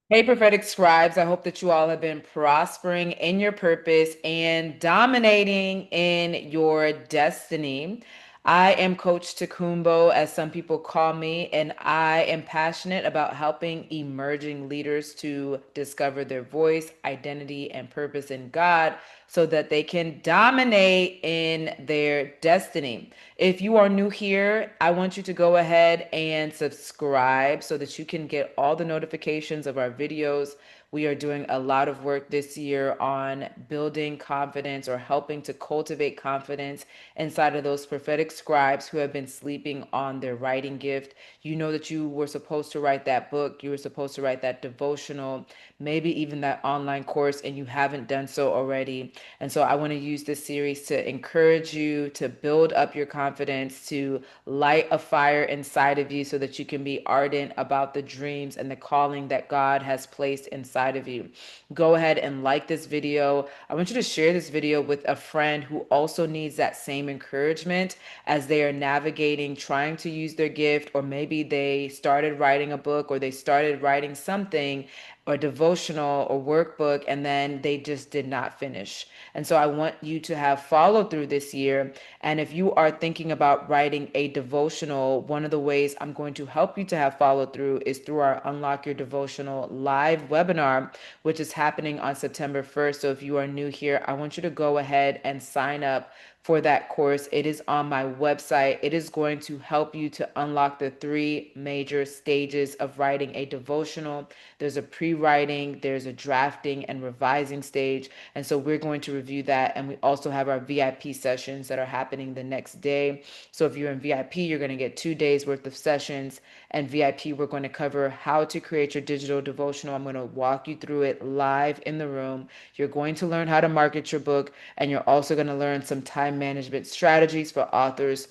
Hey, prophetic scribes, I hope that you all have been prospering in your purpose and dominating in your destiny. I am Coach Takumbo, as some people call me, and I am passionate about helping emerging leaders to discover their voice, identity, and purpose in God so that they can dominate in their destiny. If you are new here, I want you to go ahead and subscribe so that you can get all the notifications of our videos. We are doing a lot of work this year on building confidence or helping to cultivate confidence inside of those prophetic scribes who have been sleeping on their writing gift. You know that you were supposed to write that book, you were supposed to write that devotional, maybe even that online course, and you haven't done so already. And so I want to use this series to encourage you to build up your confidence, to light a fire inside of you so that you can be ardent about the dreams and the calling that God has placed inside of you. Go ahead and like this video. I want you to share this video with a friend who also needs that same encouragement as they are navigating, trying to use their gift, or maybe they started writing a book or they started writing something or devotional or workbook and then they just did not finish. And so I want you to have follow through this year. And if you are thinking about writing a devotional, one of the ways I'm going to help you to have follow through is through our Unlock Your Devotional live webinar, which is happening on September 1st. So if you are new here, I want you to go ahead and sign up for that course. It is on my website. It is going to help you to unlock the three major stages of writing a devotional. There's a pre-writing, there's a drafting and revising stage. And so we're going to review that. And we also have our VIP sessions that are happening the next day. So if you're in VIP, you're going to get 2 days worth of sessions. And VIP, we're going to cover how to create your digital devotional. I'm going to walk you through it live in the room. You're going to learn how to market your book, and you're also going to learn some time management strategies for authors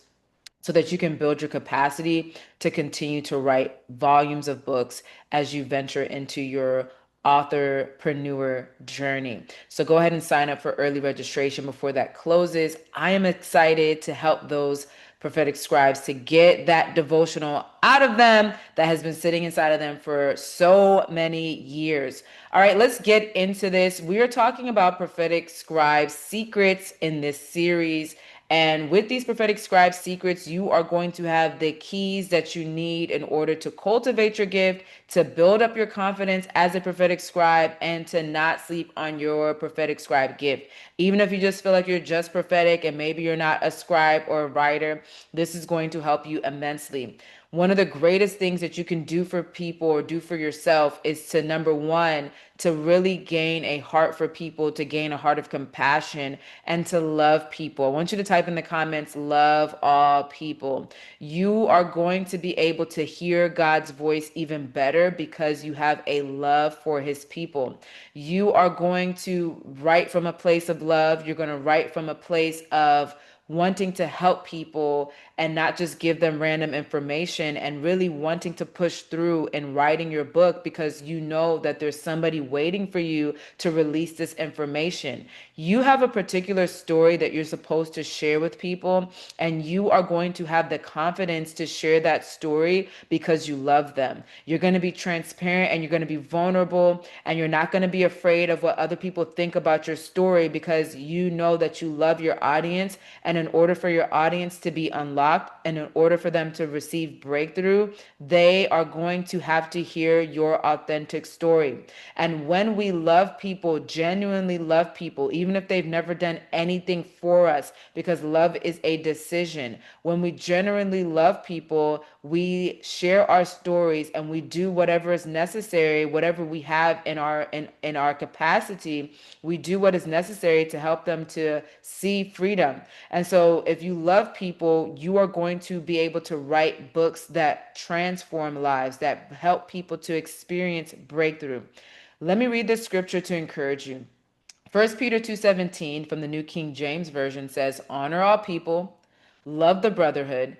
so that you can build your capacity to continue to write volumes of books as you venture into your authorpreneur journey. So go ahead and sign up for early registration before that closes. I am excited to help those prophetic scribes to get that devotional out of them that has been sitting inside of them for so many years. All right, let's get into this. We are talking about prophetic scribes secrets in this series. And with these prophetic scribe secrets, you are going to have the keys that you need in order to cultivate your gift, to build up your confidence as a prophetic scribe, and to not sleep on your prophetic scribe gift. Even if you just feel like you're just prophetic and maybe you're not a scribe or a writer, this is going to help you immensely. One of the greatest things that you can do for people or do for yourself is to, number one, to really gain a heart for people, to gain a heart of compassion, and to love people. I want you to type in the comments, love all people. You are going to be able to hear God's voice even better because you have a love for his people. You are going to write from a place of love. You're going to write from a place of wanting to help people and not just give them random information, and really wanting to push through in writing your book because you know that there's somebody waiting for you to release this information. You have a particular story that you're supposed to share with people, and you are going to have the confidence to share that story because you love them. You're going to be transparent and you're going to be vulnerable, and you're not going to be afraid of what other people think about your story because you know that you love your audience. And in order for your audience to be unlocked and in order for them to receive breakthrough, they are going to have to hear your authentic story. And when we love people, genuinely love people, even if they've never done anything for us, because love is a decision. When we genuinely love people, we share our stories and we do whatever is necessary, whatever we have in our capacity, we do what is necessary to help them to see freedom. And so if you love people, you are going to be able to write books that transform lives, that help people to experience breakthrough. Let me read this scripture to encourage you. 1 Peter 2:17 from the New King James Version says, "Honor all people, love the brotherhood,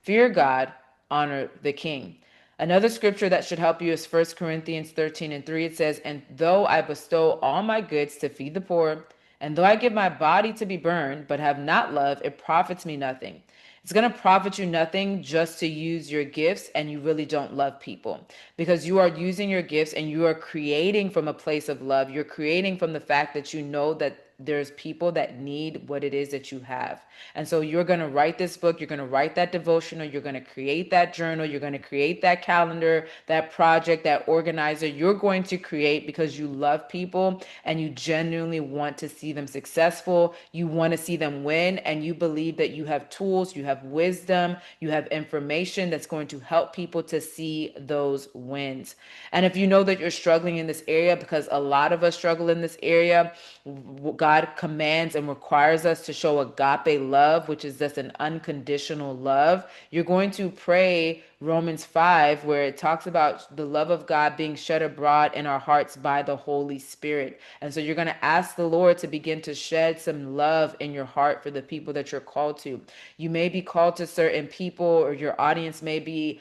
fear God, honor the king." Another scripture that should help you is 1 Corinthians 13:3. It says, "And though I bestow all my goods to feed the poor, and though I give my body to be burned, but have not love, it profits me nothing. It's going to profit you nothing just to use your gifts and you really don't love people, because you are using your gifts and you are creating from a place of love. You're creating from the fact that you know that there's people that need what it is that you have. And so you're going to write this book, you're going to write that devotional, you're going to create that journal, you're going to create that calendar, that project, that organizer. You're going to create because you love people and you genuinely want to see them successful. You want to see them win, and you believe that you have tools, you have wisdom, you have information that's going to help people to see those wins. And if you know that you're struggling in this area, because a lot of us struggle in this area, God commands and requires us to show agape love, which is just an unconditional love. You're going to pray Romans 5, where it talks about the love of God being shed abroad in our hearts by the Holy Spirit. And so you're going to ask the Lord to begin to shed some love in your heart for the people that you're called to. You may be called to certain people, or your audience may be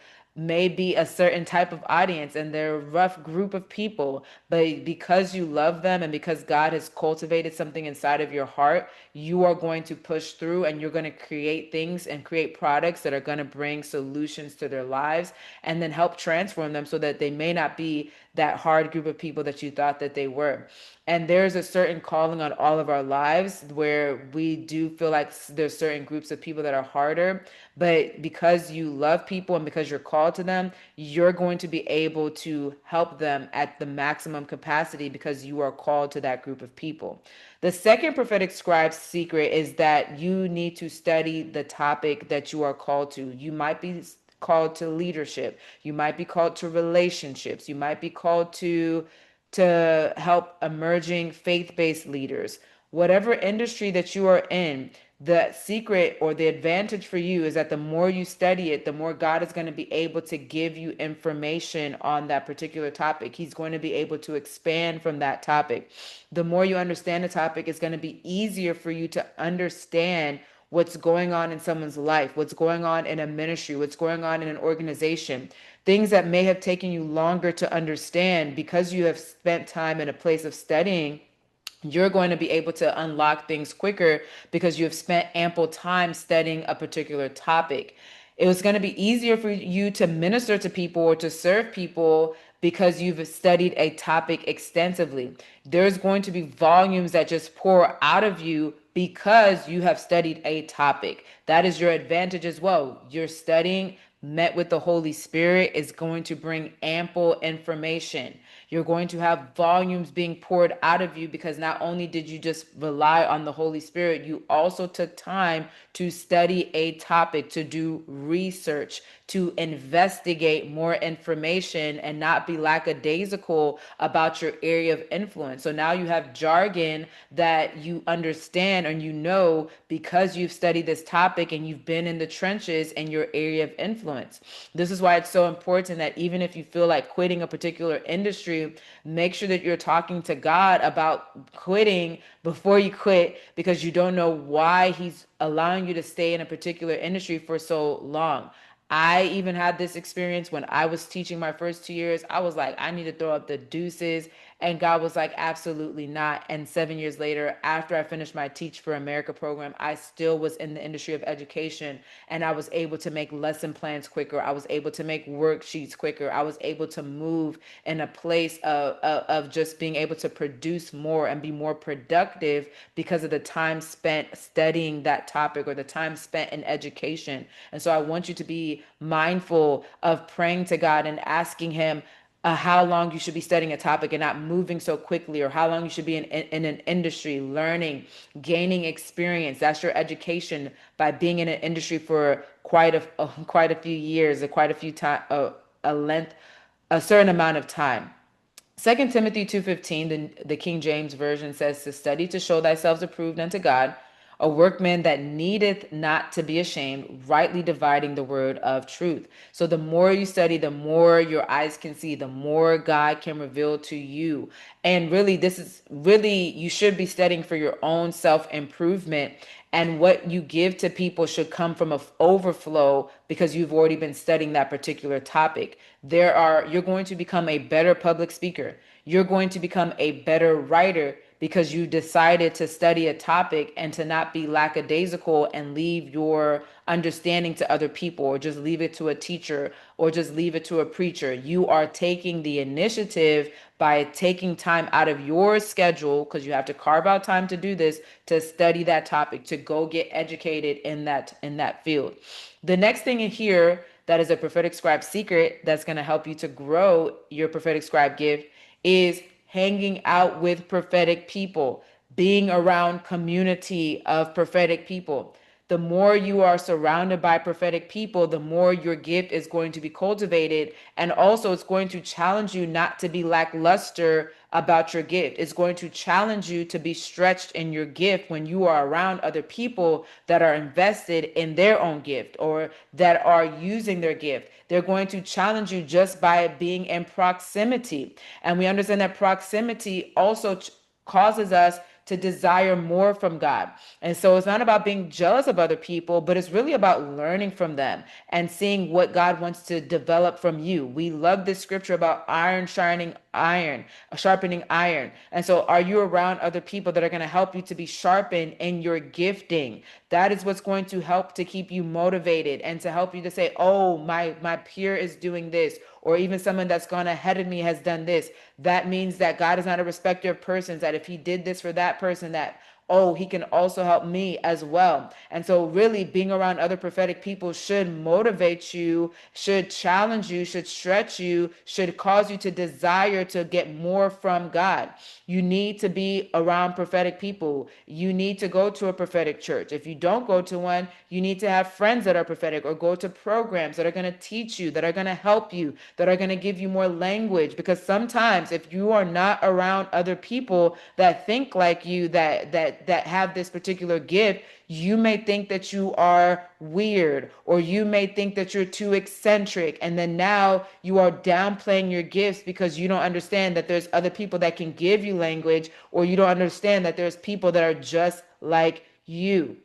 a certain type of audience and they're a rough group of people, but because you love them and because God has cultivated something inside of your heart, you are going to push through and you're going to create things and create products that are going to bring solutions to their lives and then help transform them so that they may not be that hard group of people that you thought that they were. And there's a certain calling on all of our lives where we do feel like there's certain groups of people that are harder, but because you love people and because you're called to them, you're going to be able to help them at the maximum capacity because you are called to that group of people. The second prophetic scribe secret is that you need to study the topic that you are called to. You might be called to leadership, you might be called to relationships, you might be called to help emerging faith-based leaders. Whatever industry that you are in, the secret or the advantage for you is that the more you study it, the more God is going to be able to give you information on that particular topic. He's going to be able to expand from that topic. The more you understand the topic, it's going to be easier for you to understand what's going on in someone's life, what's going on in a ministry, what's going on in an organization. Things that may have taken you longer to understand because you have spent time in a place of studying, you're going to be able to unlock things quicker because you have spent ample time studying a particular topic. It was going to be easier for you to minister to people or to serve people because you've studied a topic extensively. There's going to be volumes that just pour out of you because you have studied a topic. That is your advantage as well. You're studying met with the Holy Spirit is going to bring ample information. You're going to have volumes being poured out of you because not only did you just rely on the Holy Spirit, you also took time to study a topic, to do research, to investigate more information and not be lackadaisical about your area of influence. So now you have jargon that you understand and you know because you've studied this topic and you've been in the trenches in your area of influence. This is why it's so important that even if you feel like quitting a particular industry, make sure that you're talking to God about quitting before you quit, because you don't know why He's allowing you to stay in a particular industry for so long. I even had this experience when I was teaching my first 2 years. I was like, I need to throw up the deuces. And God was like, absolutely not. And 7 years later, after I finished my Teach for America program, I still was in the industry of education and I was able to make lesson plans quicker. I was able to make worksheets quicker. I was able to move in a place of just being able to produce more and be more productive because of the time spent studying that topic or the time spent in education. And so I want you to be mindful of praying to God and asking Him how long you should be studying a topic and not moving so quickly, or how long you should be in an industry learning, gaining experience. That's your education by being in an industry for quite a few years, or quite a few time, a length, a certain amount of time. 2 Timothy 2:15, the King James Version says, to study to show thyself approved unto God, a workman that needeth not to be ashamed, rightly dividing the word of truth. So the more you study, the more your eyes can see, the more God can reveal to you. And really, this is really, you should be studying for your own self-improvement. And what you give to people should come from an overflow because you've already been studying that particular topic. You're going to become a better public speaker. You're going to become a better writer because you decided to study a topic and to not be lackadaisical and leave your understanding to other people, or just leave it to a teacher, or just leave it to a preacher. You are taking the initiative by taking time out of your schedule, because you have to carve out time to do this, to study that topic, to go get educated in that field. The next thing in here that is a prophetic scribe secret that's going to help you to grow your prophetic scribe gift is hanging out with prophetic people, being around community of prophetic people. The more you are surrounded by prophetic people, the more your gift is going to be cultivated. And also, it's going to challenge you not to be lackluster about your gift. It's going to challenge you to be stretched in your gift when you are around other people that are invested in their own gift, or that are using their gift. They're going to challenge you just by being in proximity. And we understand that proximity also causes us to desire more from God. And so it's not about being jealous of other people, but it's really about learning from them and seeing what God wants to develop from you. We love this scripture about iron shining iron, sharpening iron. And so are you around other people that are going to help you to be sharpened in your gifting? That is what's going to help to keep you motivated and to help you to say, oh, my peer is doing this, or even someone that's gone ahead of me has done this. That means that God is not a respecter of persons, that if he did this for that person, that oh, he can also help me as well. And so really being around other prophetic people should motivate you, should challenge you, should stretch you, should cause you to desire to get more from God. You need to be around prophetic people. You need to go to a prophetic church. If you don't go to one, you need to have friends that are prophetic, or go to programs that are going to teach you, that are going to help you, that are going to give you more language. Because sometimes if you are not around other people that think like you, that have this particular gift, you may think that you are weird, or you may think that you're too eccentric, and then now you are downplaying your gifts because you don't understand that there's other people that can give you language, or you don't understand that there's people that are just like you.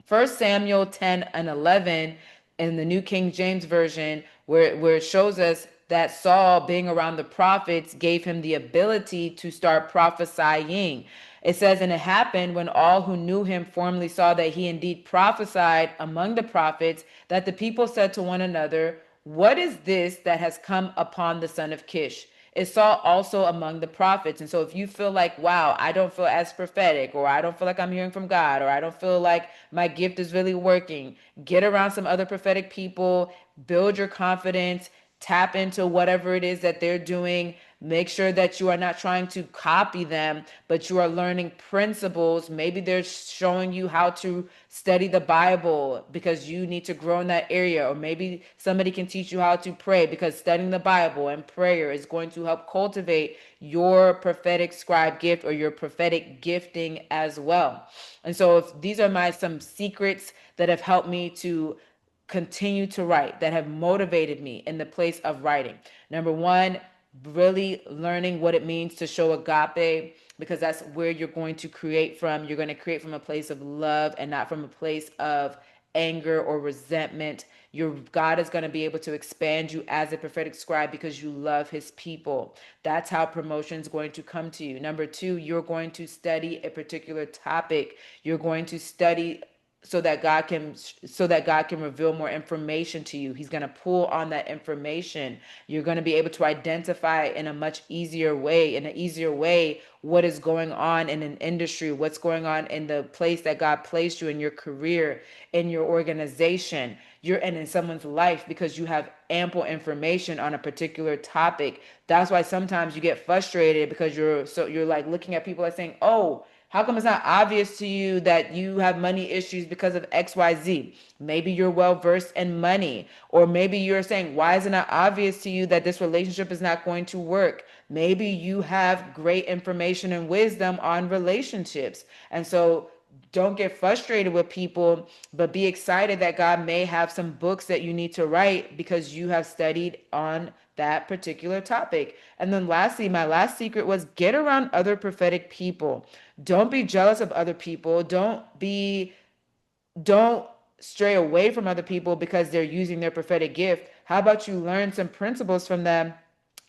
1 Samuel 10 and 11 in the New King James Version, where it shows us that Saul, being around the prophets, gave him the ability to start prophesying. It says, and it happened when all who knew him formerly saw that he indeed prophesied among the prophets, that the people said to one another, what is this that has come upon the son of Kish? It's saw also among the prophets. And so if you feel like, wow, I don't feel as prophetic, or I don't feel like I'm hearing from God, or I don't feel like my gift is really working, get around some other prophetic people, build your confidence, tap into whatever it is that they're doing. Make sure that you are not trying to copy them, but you are learning principles. Maybe they're showing you how to study the Bible because you need to grow in that area. Or maybe somebody can teach you how to pray, because studying the Bible and prayer is going to help cultivate your prophetic scribe gift, or your prophetic gifting as well. And so if these are my some secrets that have helped me to continue to write, that have motivated me in the place of writing. Number one, really learning what it means to show agape, because that's where you're going to create from. You're going to create from a place of love and not from a place of anger or resentment. Your God is going to be able to expand you as a prophetic scribe because you love his people. That's how promotion is going to come to you. Number two, you're going to study a particular topic. You're going to study so that God can reveal more information to you. He's going to pull on that information. You're going to be able to identify in a much easier way, what is going on in an industry, what's going on in the place that God placed you in your career, in your organization, you're in someone's life, because you have ample information on a particular topic. That's why sometimes you get frustrated, because you're like looking at people and saying, "Oh, how come it's not obvious to you that you have money issues because of XYZ?" Maybe you're well versed in money. Or maybe you're saying, why is it not obvious to you that this relationship is not going to work? Maybe you have great information and wisdom on relationships. And so don't get frustrated with people, but be excited that God may have some books that you need to write because you have studied on that particular topic. And then lastly, my last secret was get around other prophetic people. Don't be jealous of other people. Don't stray away from other people because they're using their prophetic gift. How about you learn some principles from them?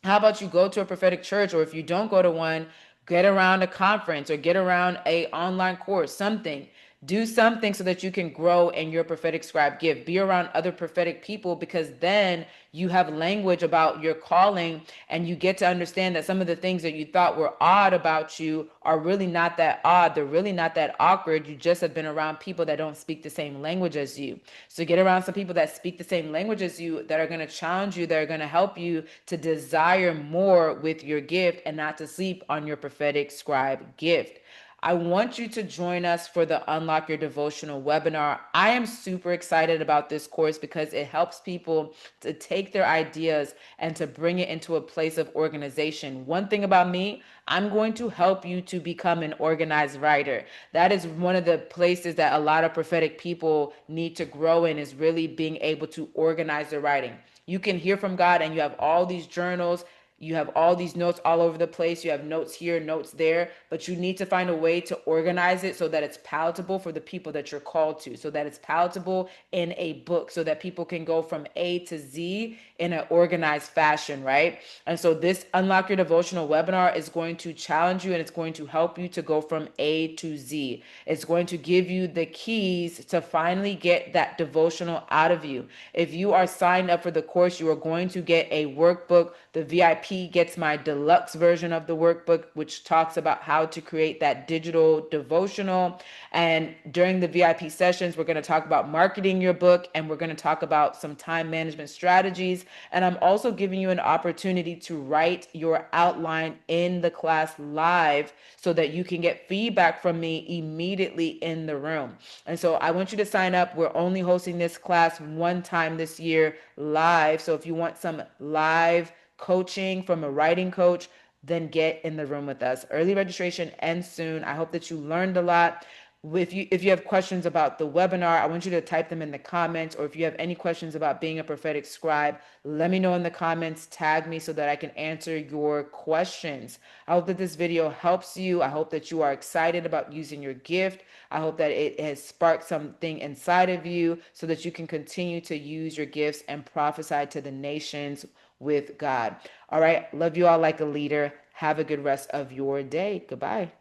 How about you go to a prophetic church, or if you don't go to one, get around a conference or get around a online course, something. Do something so that you can grow in your prophetic scribe gift. Be around other prophetic people, because then you have language about your calling, and you get to understand that some of the things that you thought were odd about you are really not that odd. They're really not that awkward. You just have been around people that don't speak the same language as you. So get around some people that speak the same language as you, that are going to challenge you, that are going to help you to desire more with your gift and not to sleep on your prophetic scribe gift. I want you to join us for the Unlock Your Devotional webinar. I am super excited about this course because it helps people to take their ideas and to bring it into a place of organization. One thing about me, I'm going to help you to become an organized writer. That is one of the places that a lot of prophetic people need to grow in, is really being able to organize their writing. You can hear from God and you have all these journals, you have all these notes all over the place. You have notes here, notes there, but you need to find a way to organize it so that it's palatable for the people that you're called to, so that it's palatable in a book, so that people can go from A to Z in an organized fashion, right? And so this Unlock Your Devotional webinar is going to challenge you, and it's going to help you to go from A to Z. It's going to give you the keys to finally get that devotional out of you. If you are signed up for the course, you are going to get a workbook. The VIP gets my deluxe version of the workbook, which talks about how to create that digital devotional. And during the VIP sessions, we're going to talk about marketing your book, and we're going to talk about some time management strategies. And I'm also giving you an opportunity to write your outline in the class live so that you can get feedback from me immediately in the room. And so I want you to sign up. We're only hosting this class one time this year live. So if you want some live coaching from a writing coach, then get in the room with us. Early registration ends soon. I hope that you learned a lot. If you have questions about the webinar, I want you to type them in the comments, or if you have any questions about being a prophetic scribe, let me know in the comments, tag me so that I can answer your questions. I hope that this video helps you. I hope that you are excited about using your gift. I hope that it has sparked something inside of you so that you can continue to use your gifts and prophesy to the nations with God. All right. Love you all like a leader. Have a good rest of your day. Goodbye.